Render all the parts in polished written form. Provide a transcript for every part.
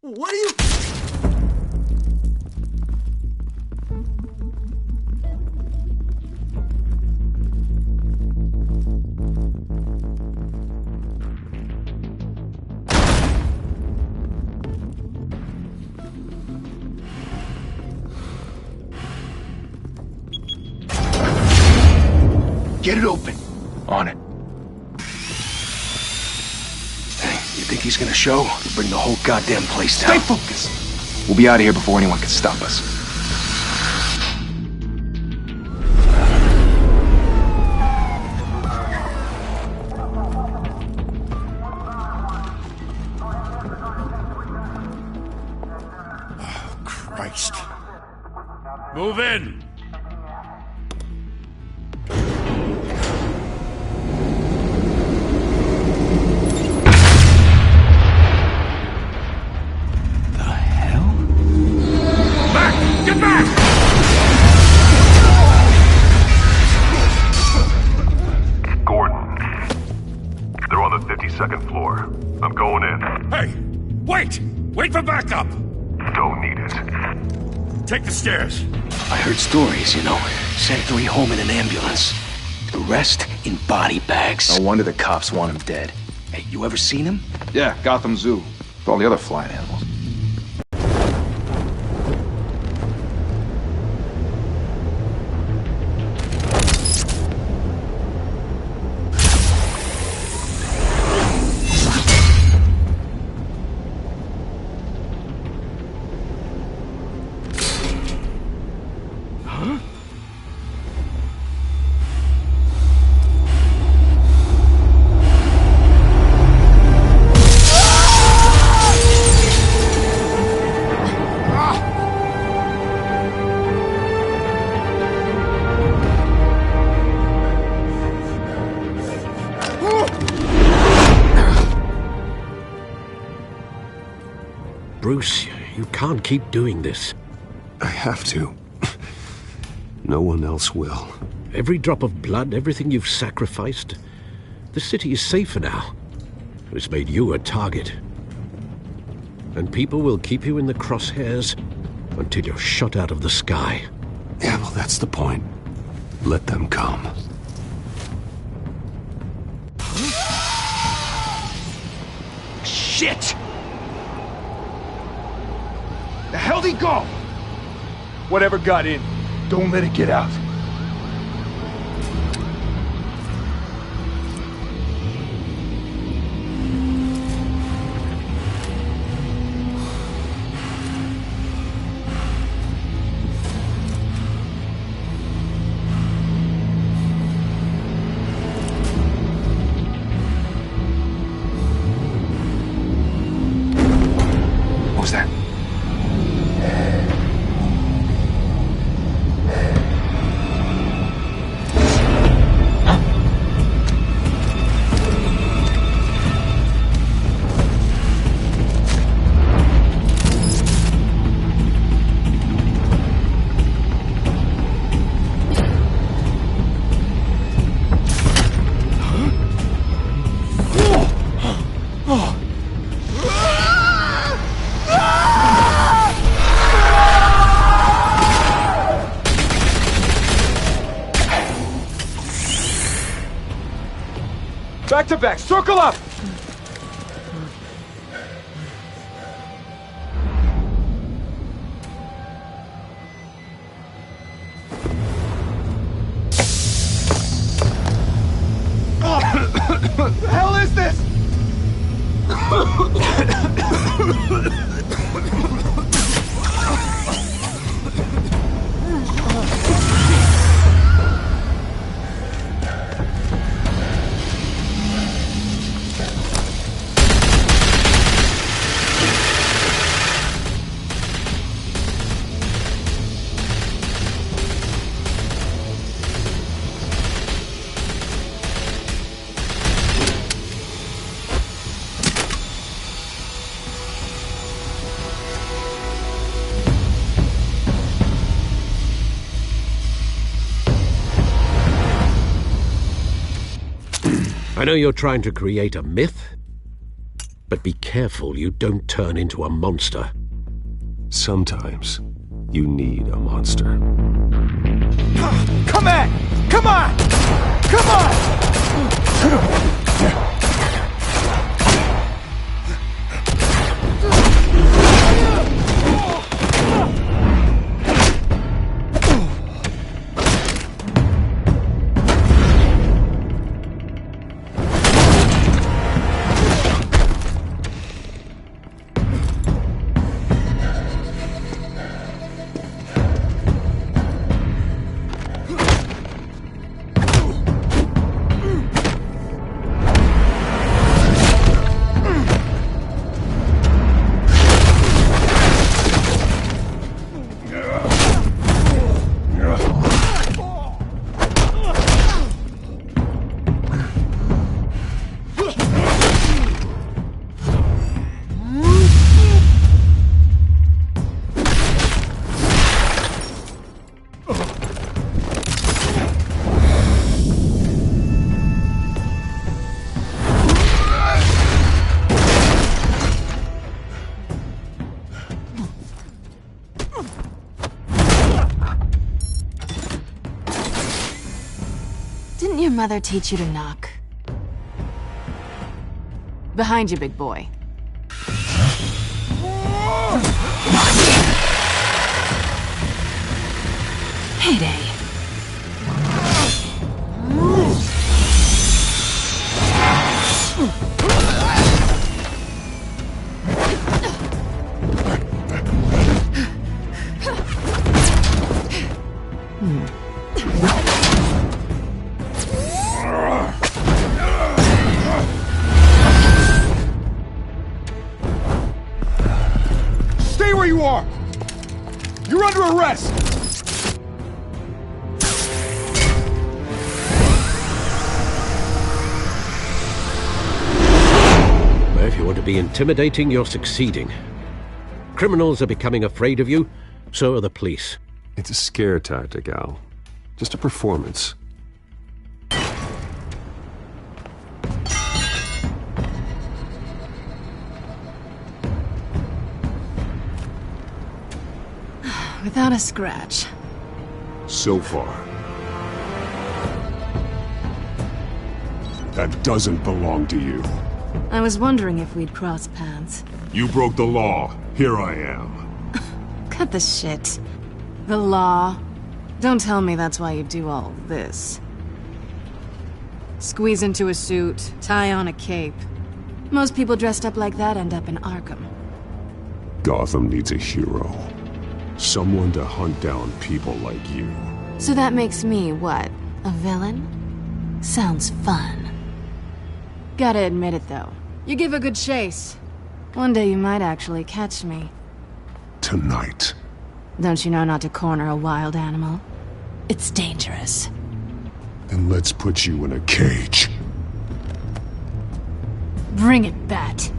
What are you... Get it open. On it. You think he's gonna show? He'll bring the whole goddamn place down. Stay focused. We'll be out of here before anyone can stop us. Oh, Christ. Move in! Second floor. I'm going in. Hey! Wait! Wait for backup! Don't need it. Take the stairs. I heard stories, you know. Sent 3 home in an ambulance. The rest in body bags. No wonder the cops want him dead. Hey, you ever seen him? Yeah, Gotham Zoo. With all the other flying animals. Bruce, you can't keep doing this. I have to. No one else will. Every drop of blood, everything you've sacrificed. The city is safer now. It's made you a target. And people will keep you in the crosshairs until you're shot out of the sky. Yeah, well, that's the point. Let them come. Shit! The hell'd he go? Whatever got in, don't let it get out. What was that? Back to back, circle up! What the hell is this? I know you're trying to create a myth, but be careful you don't turn into a monster. Sometimes you need a monster. Come on! Come on! Come on! mother teach you to knock? Behind you, big boy. Heyday. Stay where you are! You're under arrest! If you want to be intimidating, you're succeeding. Criminals are becoming afraid of you, so are the police. It's a scare tactic, Al. Just a performance. Without a scratch. So far. That doesn't belong to you. I was wondering if we'd cross paths. You broke the law. Here I am. Cut the shit. The law. Don't tell me that's why you do all this. Squeeze into a suit, tie on a cape. Most people dressed up like that end up in Arkham. Gotham needs a hero. Someone to hunt down people like you. So that makes me, what, a villain? Sounds fun. Gotta admit it, though. You give a good chase. One day you might actually catch me. Tonight. Don't you know not to corner a wild animal? It's dangerous. Then let's put you in a cage. Bring it, Bat.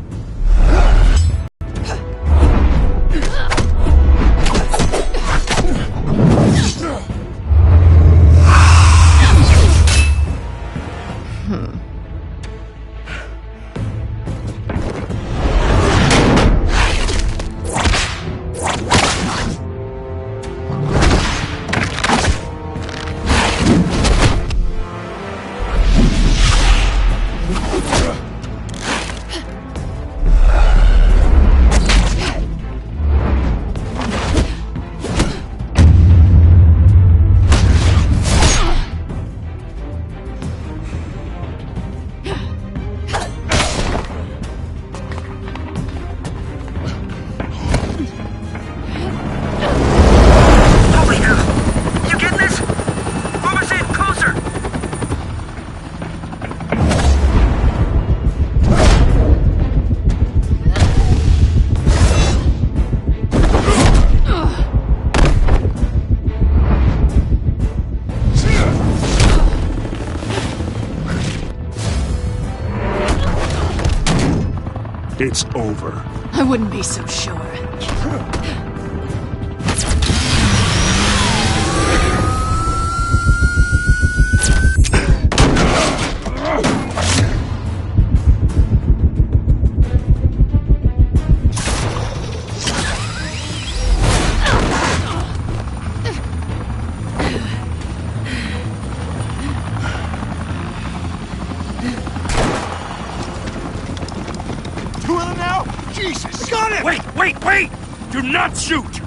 It's over. I wouldn't be so sure. Two of them now? Jesus! Got it! Wait! Do not shoot!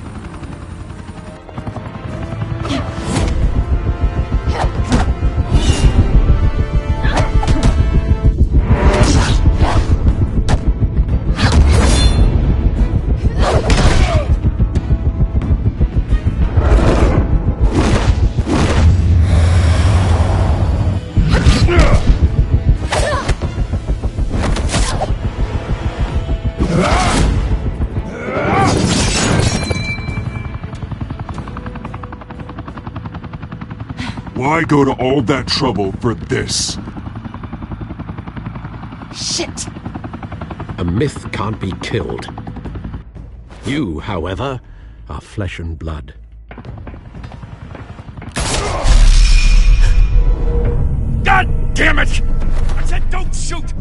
Why go to all that trouble for this? Shit! A myth can't be killed. You, however, are flesh and blood. God damn it! I said don't shoot!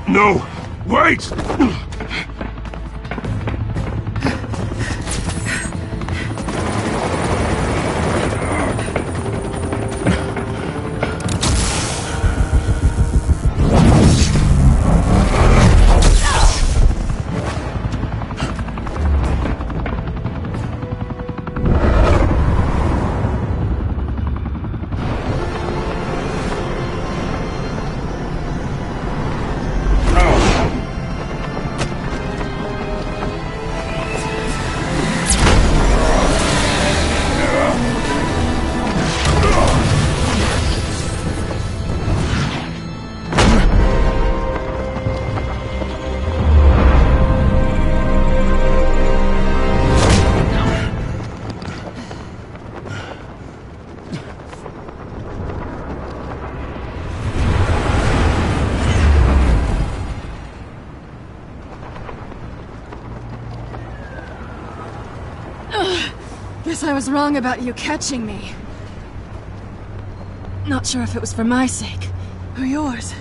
No! Wait! Guess I was wrong about you catching me. Not sure if it was for my sake, or yours.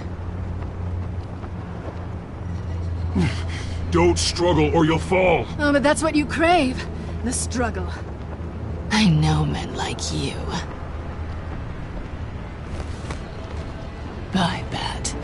Don't struggle or you'll fall. Oh, but that's what you crave. The struggle. I know men like you. Bye, Bat.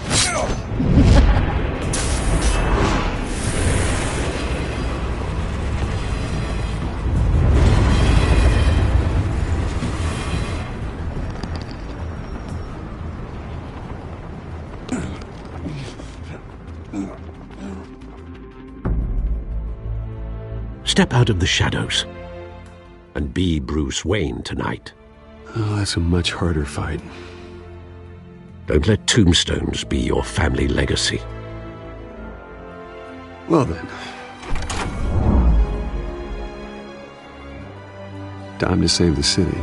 Step out of the shadows and be Bruce Wayne tonight. Oh, that's a much harder fight. Don't let tombstones be your family legacy. Well then. Time to save the city.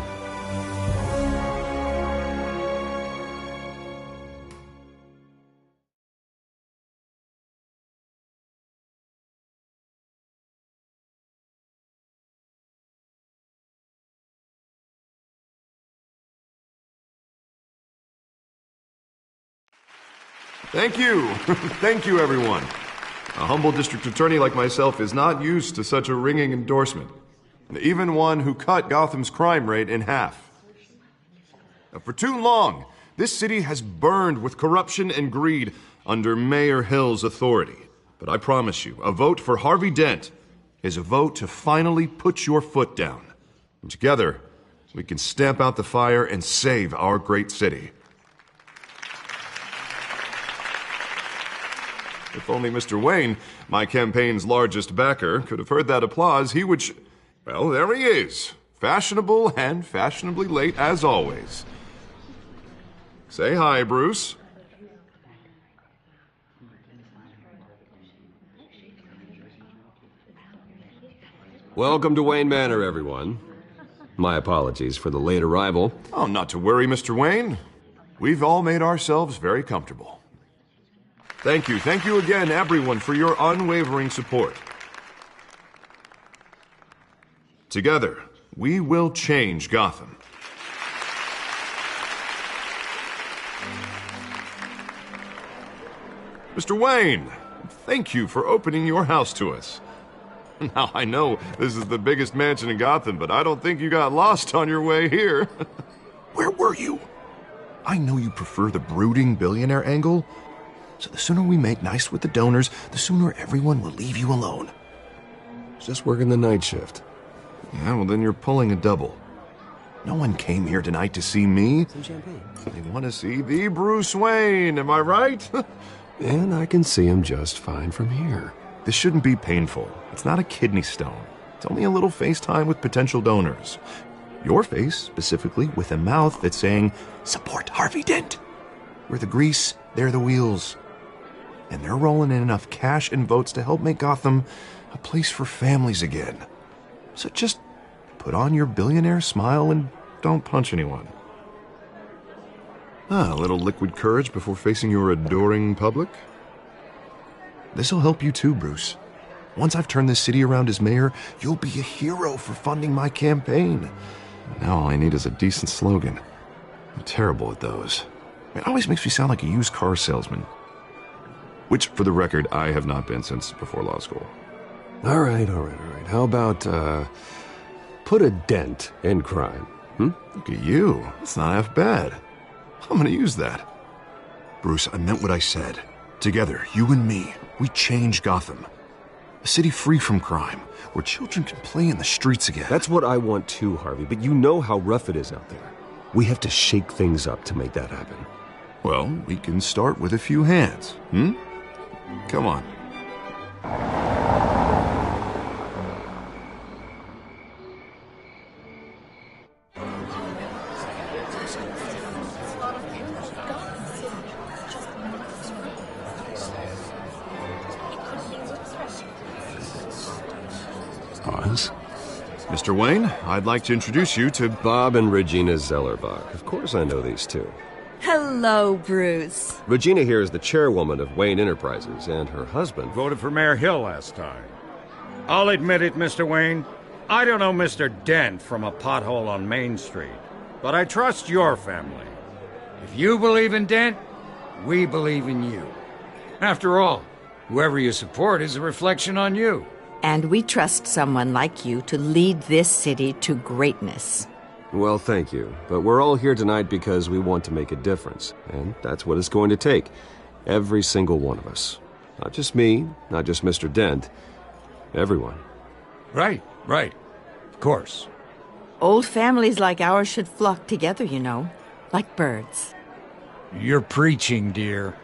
Thank you. Thank you, everyone. A humble district attorney like myself is not used to such a ringing endorsement. And even one who cut Gotham's crime rate in half. Now, for too long, this city has burned with corruption and greed under Mayor Hill's authority. But I promise you, a vote for Harvey Dent is a vote to finally put your foot down. And together, we can stamp out the fire and save our great city. If only Mr. Wayne, my campaign's largest backer, could have heard that applause, he would well, there he is. Fashionable and fashionably late as always. Say hi, Bruce. Welcome to Wayne Manor, everyone. My apologies for the late arrival. Oh, not to worry, Mr. Wayne. We've all made ourselves very comfortable. Thank you again, everyone, for your unwavering support. Together, we will change Gotham. Mr. Wayne, thank you for opening your house to us. Now, I know this is the biggest mansion in Gotham, but I don't think you got lost on your way here. Where were you? I know you prefer the brooding billionaire angle, so the sooner we make nice with the donors, the sooner everyone will leave you alone. Just working the night shift. Yeah, well then you're pulling a double. No one came here tonight to see me. Some champagne. They want to see the Bruce Wayne, am I right? And I can see him just fine from here. This shouldn't be painful. It's not a kidney stone. It's only a little FaceTime with potential donors. Your face, specifically, with a mouth that's saying, support Harvey Dent. We're the grease, they're the wheels. And they're rolling in enough cash and votes to help make Gotham a place for families again. So just put on your billionaire smile and don't punch anyone. A little liquid courage before facing your adoring public. This'll help you too, Bruce. Once I've turned this city around as mayor, you'll be a hero for funding my campaign. Now all I need is a decent slogan. I'm terrible at those. It always makes me sound like a used car salesman. Which, for the record, I have not been since before law school. All right. How about, put a dent in crime, Look at you. That's not half bad. I'm gonna use that. Bruce, I meant what I said. Together, you and me, we change Gotham. A city free from crime, where children can play in the streets again. That's what I want too, Harvey, but you know how rough it is out there. We have to shake things up to make that happen. Well, we can start with a few hands, Come on. Pause. Mr. Wayne, I'd like to introduce you to Bob and Regina Zellerbach. Of course I know these two. Hello, Bruce. Regina here is the chairwoman of Wayne Enterprises, and her husband... Voted for Mayor Hill last time. I'll admit it, Mr. Wayne. I don't know Mr. Dent from a pothole on Main Street, but I trust your family. If you believe in Dent, we believe in you. After all, whoever you support is a reflection on you. And we trust someone like you to lead this city to greatness. Well, thank you. But we're all here tonight because we want to make a difference. And that's what it's going to take. Every single one of us. Not just me, not just Mr. Dent. Everyone. Right. Of course. Old families like ours should flock together, you know. Like birds. You're preaching, dear.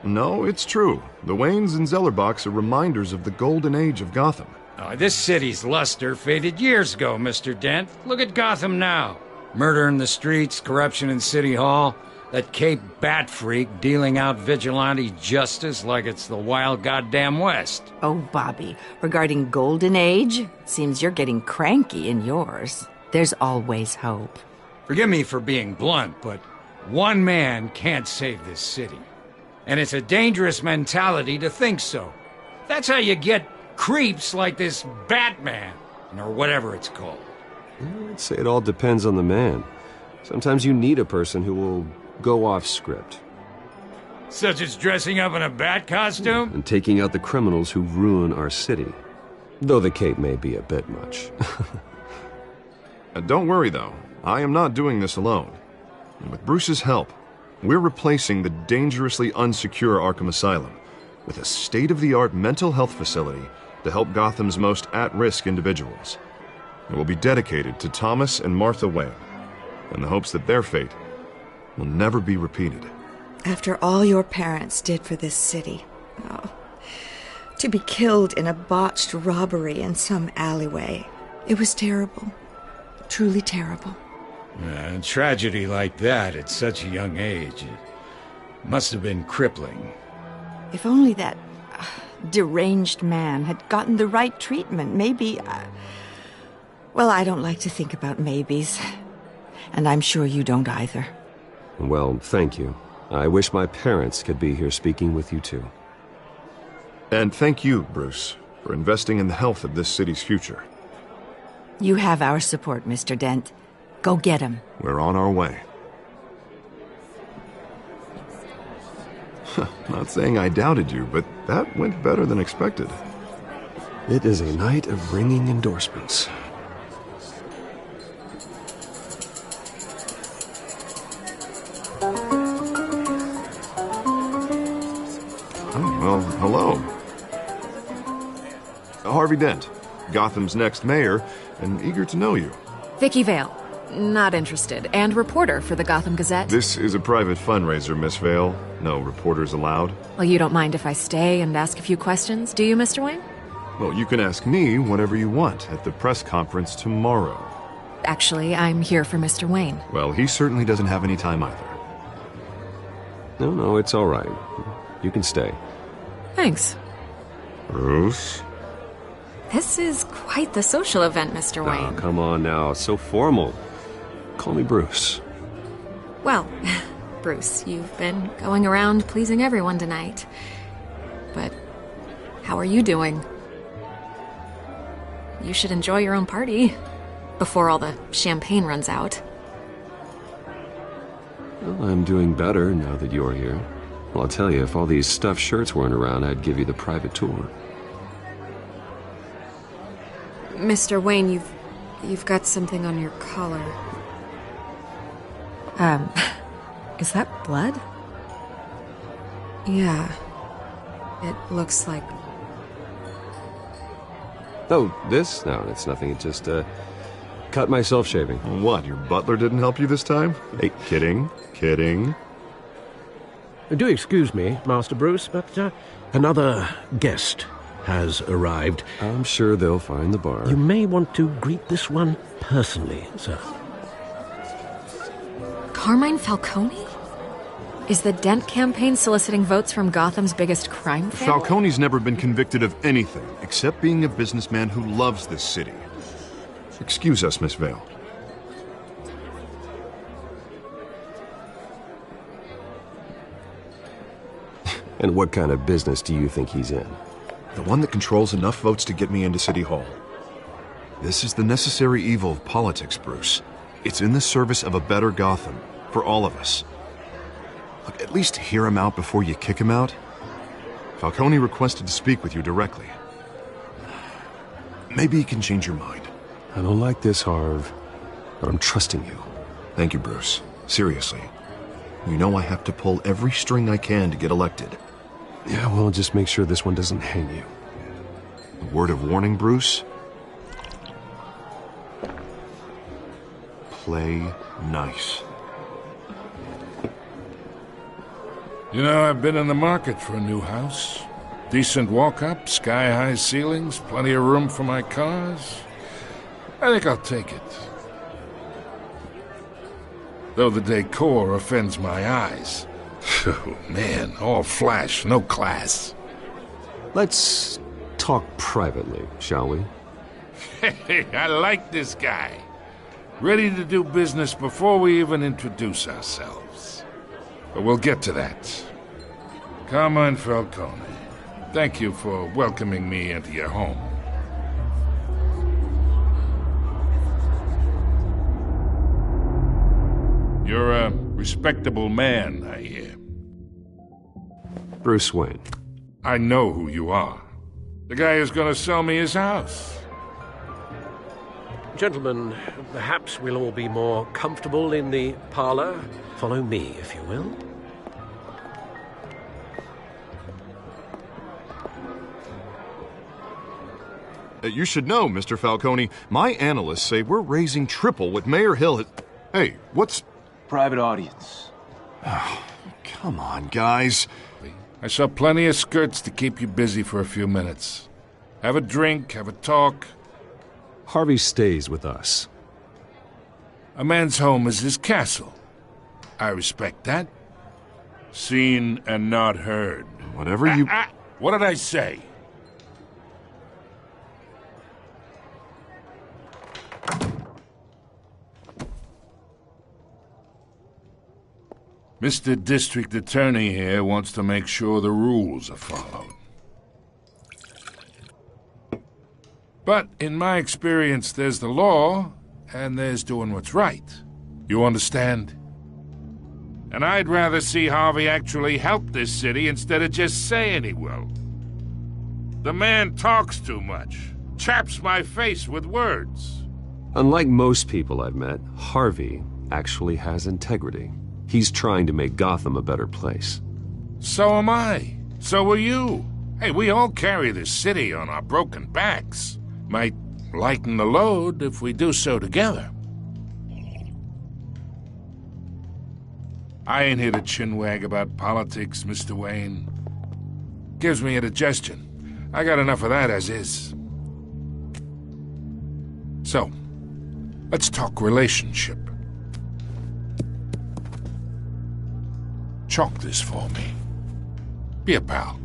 No, it's true. The Waynes and Zellerbachs are reminders of the golden age of Gotham. Oh, this city's luster faded years ago, Mr. Dent. Look at Gotham now. Murder in the streets, corruption in City Hall, that Cape Bat freak dealing out vigilante justice like it's the wild goddamn West. Oh, Bobby, regarding Golden Age, seems you're getting cranky in yours. There's always hope. Forgive me for being blunt, but one man can't save this city. And it's a dangerous mentality to think so. That's how you get creeps like this Batman, or whatever it's called. I'd say it all depends on the man. Sometimes you need a person who will go off script. Such as dressing up in a bat costume? And taking out the criminals who ruin our city. Though the cape may be a bit much. Don't worry, though. I am not doing this alone. And with Bruce's help, we're replacing the dangerously unsecure Arkham Asylum with a state-of-the-art mental health facility to help Gotham's most at-risk individuals. It will be dedicated to Thomas and Martha Wayne, in the hopes that their fate will never be repeated. After all your parents did for this city, to be killed in a botched robbery in some alleyway, it was terrible. Truly terrible. A tragedy like that at such a young age, it must have been crippling. If only that deranged man had gotten the right treatment, maybe... Well, I don't like to think about maybes. And I'm sure you don't either. Well, thank you. I wish my parents could be here speaking with you too. And thank you, Bruce, for investing in the health of this city's future. You have our support, Mr. Dent. Go get him. We're on our way. Not saying I doubted you, but that went better than expected. It is a night of ringing endorsements. Oh, well, hello. Harvey Dent, Gotham's next mayor, and eager to know you. Vicky Vale. Not interested. And reporter for the Gotham Gazette. This is a private fundraiser, Miss Vale. No reporters allowed. Well, you don't mind if I stay and ask a few questions, do you, Mr. Wayne? Well, you can ask me whatever you want at the press conference tomorrow. Actually, I'm here for Mr. Wayne. Well, he certainly doesn't have any time either. No, it's all right. You can stay. Thanks. Bruce? This is quite the social event, Mr. Wayne. Oh, come on now. So formal. Call me Bruce. Well, Bruce, you've been going around pleasing everyone tonight. But how are you doing? You should enjoy your own party before all the champagne runs out. Well, I'm doing better now that you're here. Well, I'll tell you, if all these stuffed shirts weren't around, I'd give you the private tour. Mr. Wayne, you've got something on your collar. Is that blood? Yeah. It looks like... Oh, this? No, it's nothing. It just, cut myself shaving. What, your butler didn't help you this time? Hey, kidding. Do excuse me, Master Bruce, but another guest has arrived. I'm sure they'll find the bar. You may want to greet this one personally, sir. Carmine Falcone? Is the Dent campaign soliciting votes from Gotham's biggest crime family? Falcone's never been convicted of anything, except being a businessman who loves this city. Excuse us, Miss Vale. And what kind of business do you think he's in? The one that controls enough votes to get me into City Hall. This is the necessary evil of politics, Bruce. It's in the service of a better Gotham, for all of us. Look, at least hear him out before you kick him out. Falcone requested to speak with you directly. Maybe he can change your mind. I don't like this, Harv, but I'm trusting you. Thank you, Bruce. Seriously. You know I have to pull every string I can to get elected. Yeah, well, just make sure this one doesn't hang you. A word of warning, Bruce? Play nice. You know, I've been in the market for a new house. Decent walk-up, sky-high ceilings, plenty of room for my cars. I think I'll take it. Though the decor offends my eyes. Oh, man, all flash, no class. Let's talk privately, shall we? Hey, I like this guy. Ready to do business before we even introduce ourselves. But we'll get to that. Carmine Falcone, thank you for welcoming me into your home. You're a respectable man, I hear. Bruce Wayne. I know who you are. The guy who's gonna sell me his house. Gentlemen, perhaps we'll all be more comfortable in the parlor. Follow me, if you will. You should know, Mr. Falcone, my analysts say we're raising triple what Mayor Hill has... Hey, what's... Private audience. Oh, come on, guys. I saw plenty of skirts to keep you busy for a few minutes. Have a drink, have a talk. Harvey stays with us. A man's home is his castle. I respect that. Seen and not heard. Whatever you... What did I say? Mr. District Attorney here wants to make sure the rules are followed. But in my experience, there's the law, and there's doing what's right. You understand? And I'd rather see Harvey actually help this city instead of just saying he will. The man talks too much, chaps my face with words. Unlike most people I've met, Harvey actually has integrity. He's trying to make Gotham a better place. So am I. So are you. Hey, we all carry this city on our broken backs. Might lighten the load if we do so together. I ain't here to chinwag about politics, Mr. Wayne. Gives me indigestion. I got enough of that as is. So, let's talk relationship. Chalk this for me. Be a pal.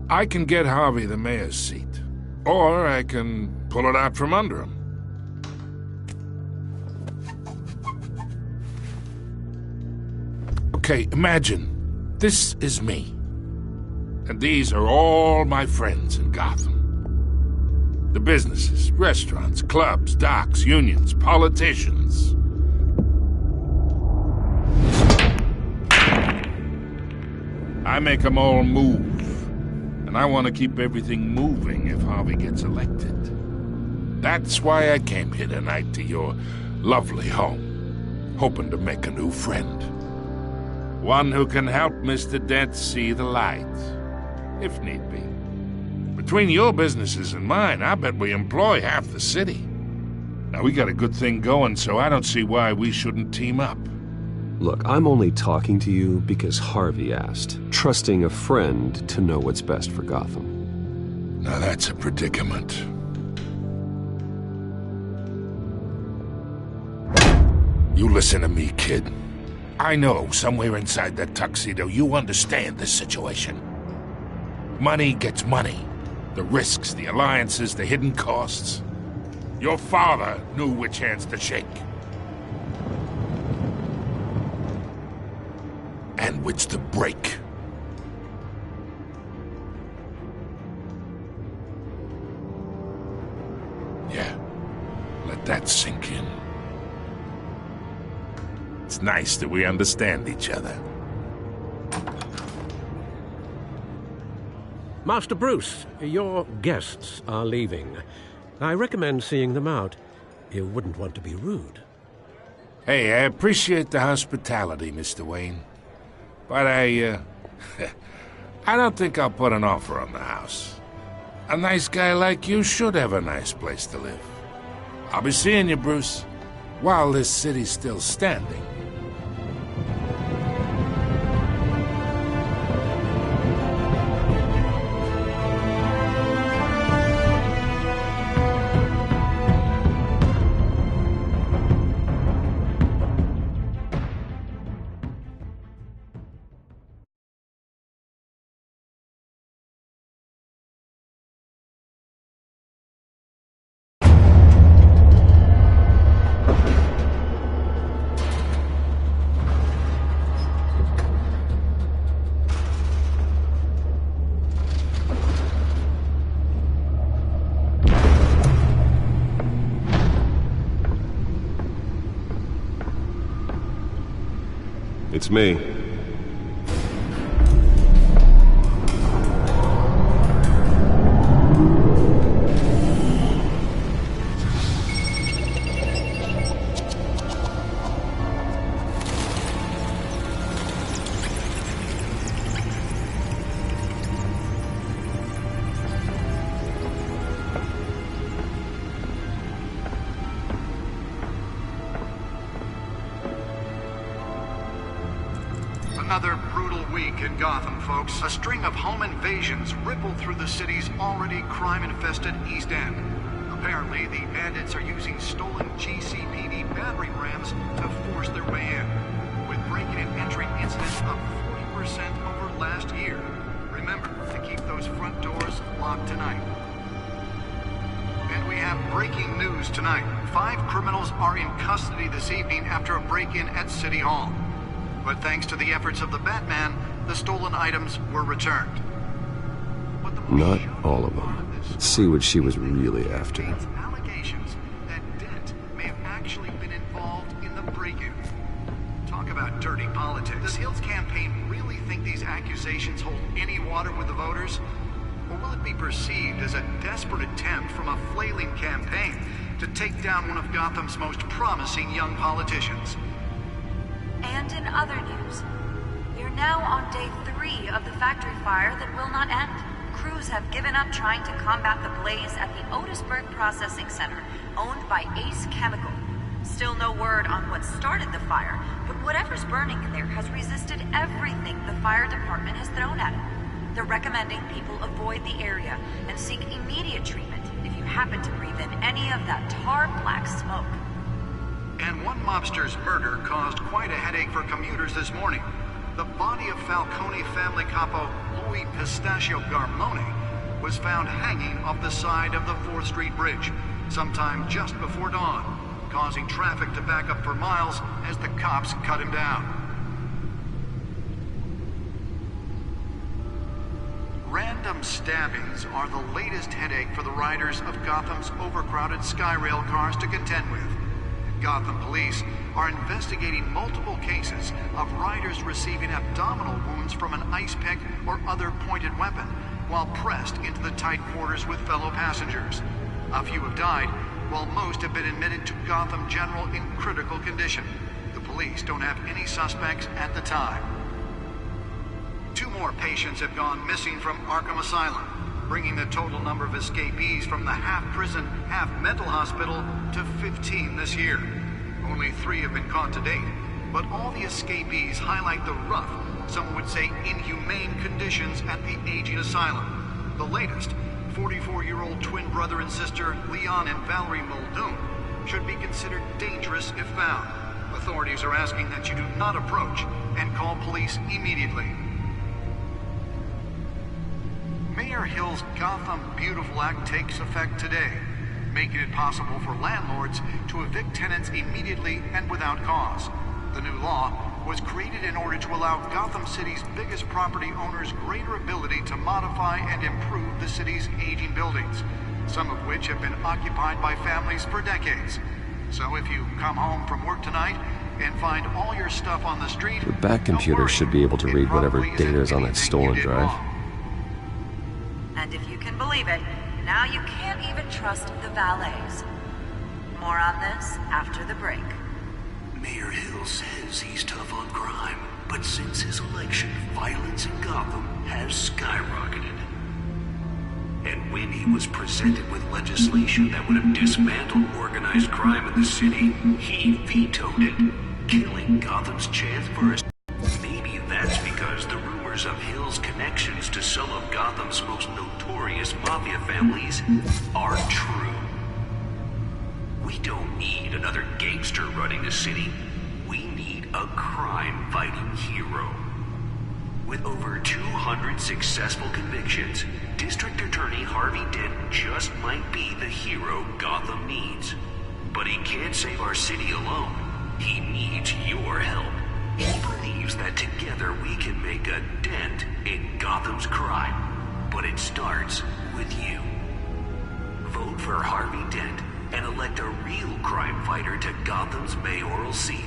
I can get Harvey the mayor's seat, or I can pull it out from under him. Okay, imagine this is me, and these are all my friends in Gotham. The businesses, restaurants, clubs, docks, unions, politicians. I make them all move. And I want to keep everything moving if Harvey gets elected. That's why I came here tonight to your lovely home, hoping to make a new friend. One who can help Mr. Dent see the light, if need be. Between your businesses and mine, I bet we employ half the city. Now, we got a good thing going, so I don't see why we shouldn't team up. Look, I'm only talking to you because Harvey asked, trusting a friend to know what's best for Gotham. Now that's a predicament. You listen to me, kid. I know somewhere inside that tuxedo you understand this situation. Money gets money. The risks, the alliances, the hidden costs. Your father knew which hands to shake. And which to break. Let that sink in. It's nice that we understand each other. Master Bruce, your guests are leaving. I recommend seeing them out. You wouldn't want to be rude. Hey, I appreciate the hospitality, Mr. Wayne. But I don't think I'll put an offer on the house. A nice guy like you should have a nice place to live. I'll be seeing you, Bruce, while this city's still standing. It's me. Another brutal week in Gotham, folks. A string of home invasions rippled through the city's already crime-infested East End. Apparently, the bandits are using stolen GCPD battering rams to force their way in, with breaking and entering incidents up 40% over last year. Remember to keep those front doors locked tonight. And we have breaking news tonight. 5 criminals are in custody this evening after a break-in at City Hall. But thanks to the efforts of the Batman, the stolen items were returned. Not all of them. Let's see what she was really after. Allegations that Dent may have actually been involved in the break-in. Talk about dirty politics. Does Hill's campaign really think these accusations hold any water with the voters? Or will it be perceived as a desperate attempt from a flailing campaign to take down one of Gotham's most promising young politicians? And in other news, we're now on day 3 of the factory fire that will not end. Crews have given up trying to combat the blaze at the Otisburg Processing Center, owned by Ace Chemical. Still no word on what started the fire, but whatever's burning in there has resisted everything the fire department has thrown at it. They're recommending people avoid the area and seek immediate treatment if you happen to breathe in any of that tar black smoke. And one mobster's murder caused quite a headache for commuters this morning. The body of Falcone family capo Louis Pistachio Garmone was found hanging off the side of the 4th Street Bridge sometime just before dawn, causing traffic to back up for miles as the cops cut him down. Random stabbings are the latest headache for the riders of Gotham's overcrowded Skyrail cars to contend with. Gotham police are investigating multiple cases of riders receiving abdominal wounds from an ice pick or other pointed weapon while pressed into the tight quarters with fellow passengers. A few have died, while most have been admitted to Gotham General in critical condition. The police don't have any suspects at the time. 2 more patients have gone missing from Arkham Asylum, bringing the total number of escapees from the half-prison, half-mental hospital to 15 this year. Only 3 have been caught to date, but all the escapees highlight the rough, some would say inhumane conditions at the aging asylum. The latest, 44-year-old twin brother and sister Leon and Valerie Muldoon, should be considered dangerous if found. Authorities are asking that you do not approach and call police immediately. Mayor Hill's Gotham Beautiful Act takes effect today, making it possible for landlords to evict tenants immediately and without cause. The new law was created in order to allow Gotham City's biggest property owners greater ability to modify and improve the city's aging buildings. some of which have been occupied by families for decades. So if you come home from work tonight and find all your stuff on the street, The back computer should be able to read whatever data is on that stolen drive. And if you can believe it, now you can't even trust the valets. More on this after the break. Mayor Hill says he's tough on crime, but since his election, violence in Gotham has skyrocketed. And when he was presented with legislation that would have dismantled organized crime in the city, he vetoed it, killing Gotham's chance for a... Maybe that's because the rumors of Hill's connections to some of Gotham's most notorious mafia families are true. We don't need another gangster running the city. We need a crime-fighting hero. With over 200 successful convictions, District Attorney Harvey Dent just might be the hero Gotham needs. But he can't save our city alone. He needs your help. He believes that together we can make a dent in Gotham's crime. But it starts with you. Vote for Harvey Dent and elect a real crime fighter to Gotham's mayoral seat.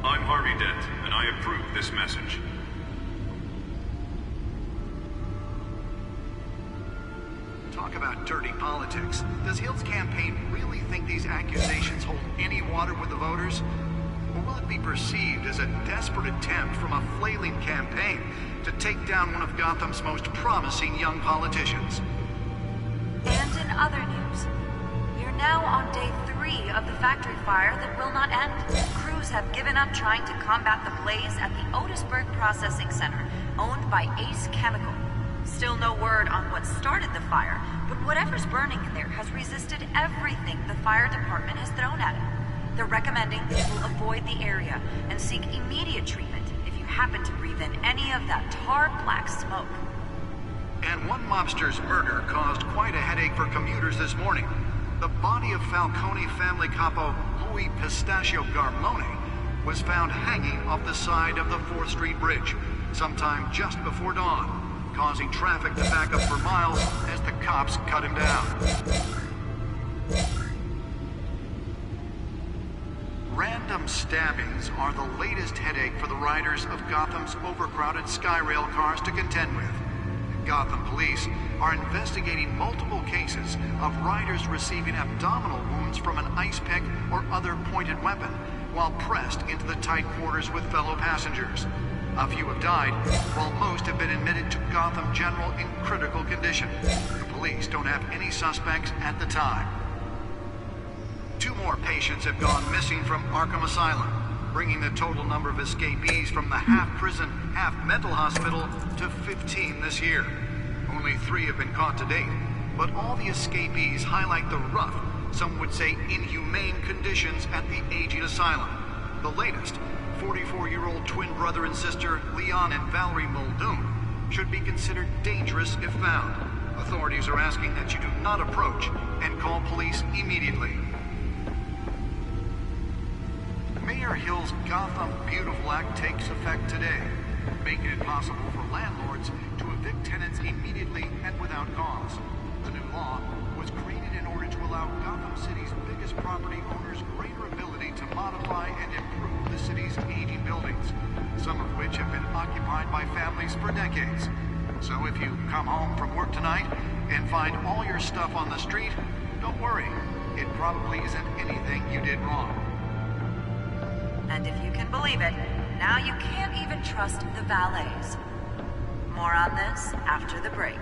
I'm Harvey Dent, and I approve this message. Talk about dirty politics. Does Hill's campaign really think these accusations hold any water with the voters? Or will it be perceived as a desperate attempt from a flailing campaign to take down one of Gotham's most promising young politicians? And in other news, we're now on day 3 of the factory fire that will not end. Crews have given up trying to combat the blaze at the Otisburg Processing Center, owned by Ace Chemical. Still no word on what started the fire, but whatever's burning in there has resisted everything the fire department has thrown at it. They're recommending people avoid the area and seek immediate treatment if you happen to breathe in any of that tar black smoke. And one mobster's murder caused quite a headache for commuters this morning. The body of Falcone family capo Louis Pistachio Garmone was found hanging off the side of the 4th Street Bridge sometime just before dawn, causing traffic to back up for miles as the cops cut him down. Random stabbings are the latest headache for the riders of Gotham's overcrowded Skyrail cars to contend with. Gotham police are investigating multiple cases of riders receiving abdominal wounds from an ice pick or other pointed weapon while pressed into the tight quarters with fellow passengers. A few have died, while most have been admitted to Gotham General in critical condition. The police don't have any suspects at the time. 2 more patients have gone missing from Arkham Asylum, bringing the total number of escapees from the half-prison, half-mental hospital to 15 this year. Only 3 have been caught to date, but all the escapees highlight the rough, some would say inhumane conditions at the aging asylum. The latest, 44-year-old twin brother and sister Leon and Valerie Muldoon, should be considered dangerous if found. Authorities are asking that you do not approach and call police immediately. Mayor Hill's Gotham Beautiful Act takes effect today, making it possible for landlords to evict tenants immediately and without cause. The new law was created in order to allow Gotham City's biggest property owners greater ability to modify and improve the city's aging buildings, some of which have been occupied by families for decades. So if you come home from work tonight and find all your stuff on the street, don't worry. It probably isn't anything you did wrong. And if you can believe it, now you can't even trust the valets. More on this after the break.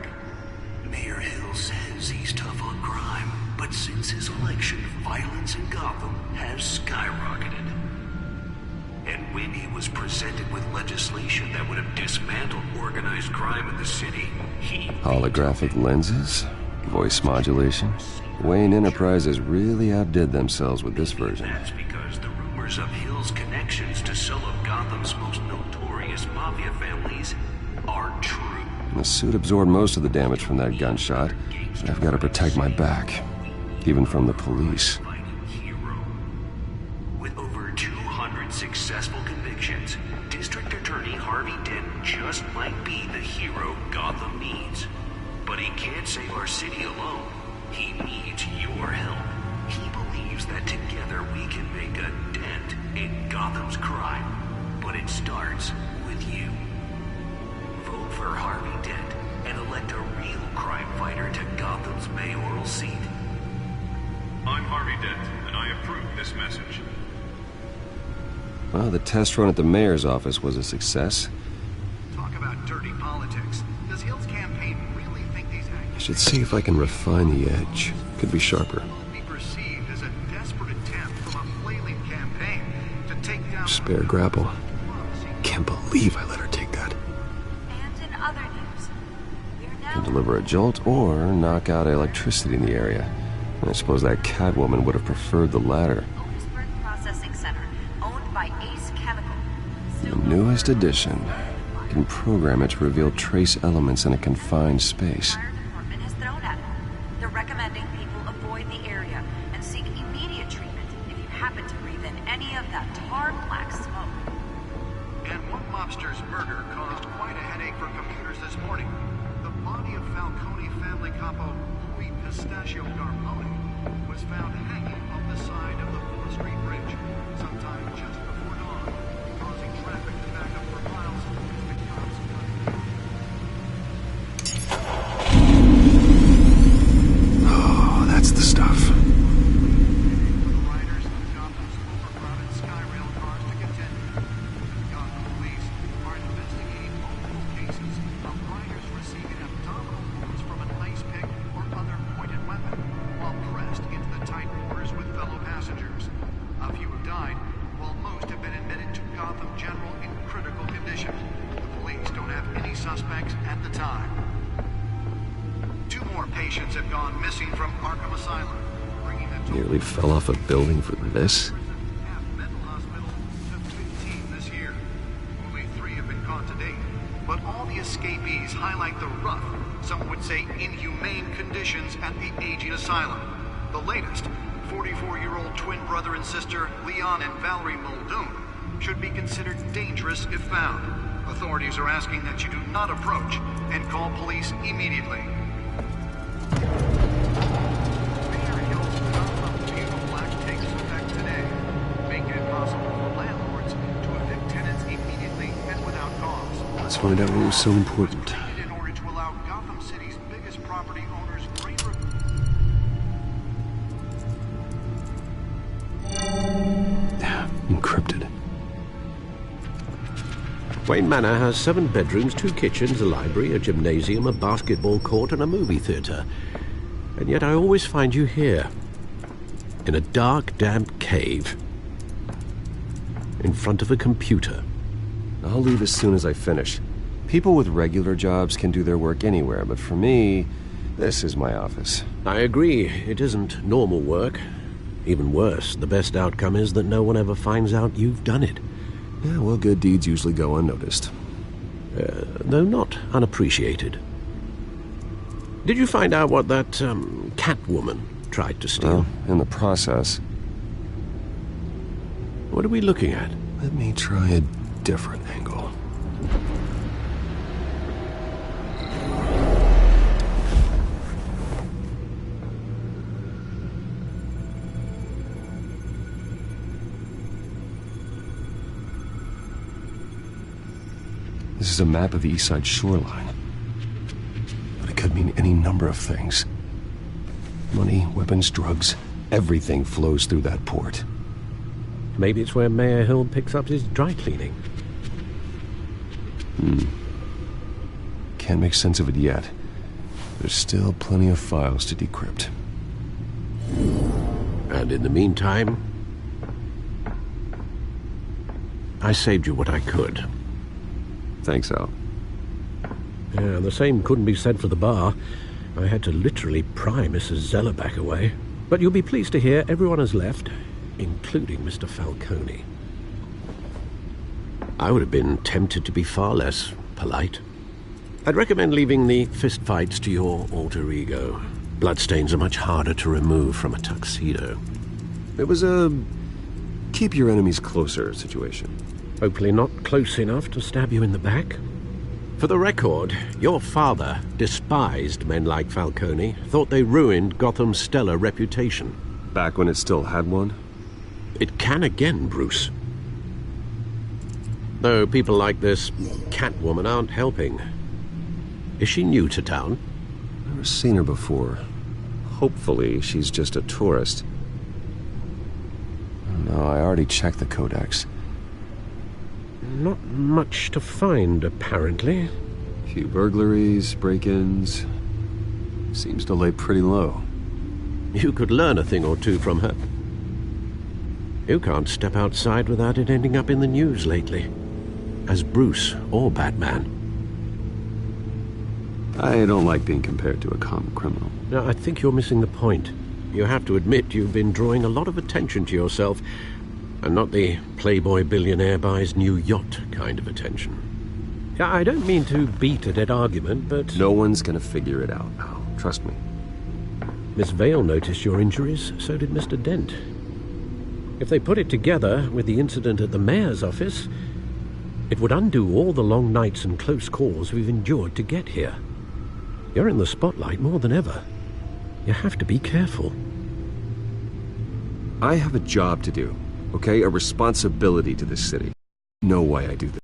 Mayor Hill says he's tough on crime, but since his election, violence in Gotham has skyrocketed. And when he was presented with legislation that would have dismantled organized crime in the city, he... Holographic lenses? Voice modulation? Wayne Enterprises really outdid themselves with this version. That's because the rumors of Hill's connections to some of Gotham's most notorious mafia families are true. The suit absorbed most of the damage from that gunshot, but I've got to protect my back, even from the police. With over 200 successful convictions, District Attorney Harvey Dent just might be the hero Gotham needs. But he can't save our city alone. He needs your help. He believes that together we can make a dent in Gotham's crime. But it starts with you. Vote for Harvey Dent and elect a real crime fighter to Gotham's mayoral seat. I'm Harvey Dent, and I approve this message. Well, the test run at the mayor's office was a success. Talk about dirty politics. Does Hill's campaign really think these I should see if I can refine the edge. Could be sharper. be perceived as a desperate attempt from a flailing campaign to take down... Spare grapple. Can't believe I let her take that. And in other news, Can deliver a jolt or knock out electricity in the area. I suppose that Catwoman would have preferred the latter. processing center owned by Ace Chemical. The newest edition. Can program it to reveal trace elements in a confined space. Department has thrown at them. They're recommending people avoid the area and seek immediate treatment if you happen to breathe in any of that tar black smoke. And one mobster's murder caused quite a headache for computers this morning. The body of Falcone family capo Louis Pistachio Garmoni was found hanging on the side of the Full Street Bridge sometime just before dawn, causing traffic to back up for miles as the cops Oh, that's the stuff. suspects at the time. 2 more patients have gone missing from Arkham Asylum, bringing the total Nearly fell off a building for this. mental hospitals to 15 this year. Only 3 have been caught to date, but all the escapees highlight the rough, some would say inhumane conditions at the aging asylum. The latest, 44-year-old twin brother and sister Leon and Valerie Muldoon, should be considered dangerous if found. Authorities are asking that you do not approach and call police immediately. Mayor Hill's veto black takes effect today, making it possible for landlords to evict tenants immediately and without cause. Let's find out what was so important. In order to allow Gotham City's biggest property owners greater... Encrypted. Wayne Manor has 7 bedrooms, 2 kitchens, a library, a gymnasium, a basketball court, and a movie theater. And yet I always find you here, in a dark, damp cave, in front of a computer. I'll leave as soon as I finish. People with regular jobs can do their work anywhere, but for me, this is my office. I agree, it isn't normal work. Even worse, the best outcome is that no one ever finds out you've done it. Yeah, well, good deeds usually go unnoticed. Though not unappreciated. Did you find out what that, Catwoman tried to steal? Well, in the process. What are we looking at? Let me try a different angle. This is a map of the East Side shoreline. But it could mean any number of things. Money, weapons, drugs, everything flows through that port. Maybe it's where Mayor Hill picks up his dry cleaning. Can't make sense of it yet. There's still plenty of files to decrypt. And in the meantime, I saved you what I could. Thanks, Al. Yeah, the same couldn't be said for the bar. I had to literally pry Mrs. Zeller back away. But you'll be pleased to hear everyone has left, including Mr. Falcone. I would have been tempted to be far less polite. I'd recommend leaving the fistfights to your alter ego. Bloodstains are much harder to remove from a tuxedo. It was a keep your enemies closer situation. Hopefully not close enough to stab you in the back. For the record, your father despised men like Falcone, thought they ruined Gotham's stellar reputation. Back when it still had one? It can again, Bruce. Though people like this Catwoman aren't helping. Is she new to town? Never seen her before. Hopefully she's just a tourist. No, I already checked the codex. Not much to find, apparently. Few burglaries, break-ins. Seems to lay pretty low. You could learn a thing or two from her. You can't step outside without it ending up in the news lately. As Bruce or Batman. I don't like being compared to a common criminal. No, I think you're missing the point. You have to admit you've been drawing a lot of attention to yourself, and not the playboy billionaire buys new yacht kind of attention. I don't mean to beat a dead argument, but... No one's gonna figure it out now. Trust me. Miss Vale noticed your injuries, so did Mr. Dent. If they put it together with the incident at the mayor's office, it would undo all the long nights and close calls we've endured to get here. You're in the spotlight more than ever. You have to be careful. I have a job to do, okay? A responsibility to this city. Know why I do this.